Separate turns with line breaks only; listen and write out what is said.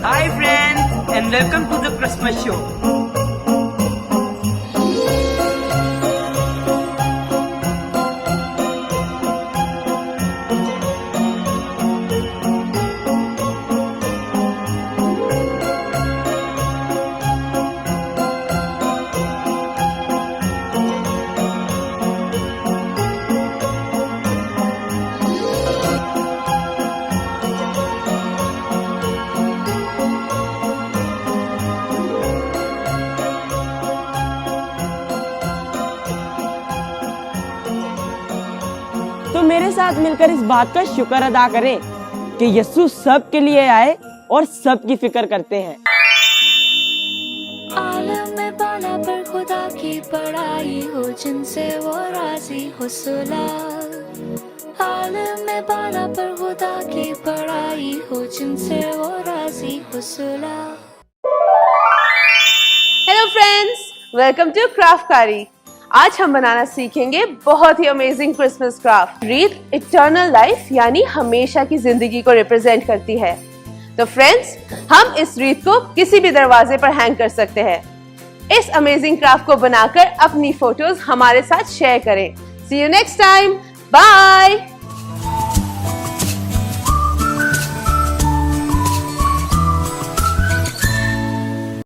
Hi friends and welcome to the Christmas show.
तो मेरे साथ मिलकर इस बात का शुक्र अदा करें कि यीशु सबके लिए आए और सबकी फिक्र करते हैं।
आलम में बाला पर खुदा की बड़ाई हो, जिनसे वो राजी हो सुला। आलम में बाला पर खुदा की बड़ाई हो, जिनसे वो राजी हो सुला।
Hello friends, welcome to Craftkari. आज हम बनाना सीखेंगे बहुत ही अमेजिंग क्रिसमस क्राफ्ट। रीत इटर्नल लाइफ यानी हमेशा की जिंदगी को रिप्रेजेंट करती है। तो फ्रेंड्स, हम इस रीत को किसी भी दरवाजे पर हैंग कर सकते हैं। इस अमेजिंग क्राफ्ट को बनाकर अपनी फोटोज हमारे साथ शेयर करें। सी यू नेक्स्ट टाइम, बाय।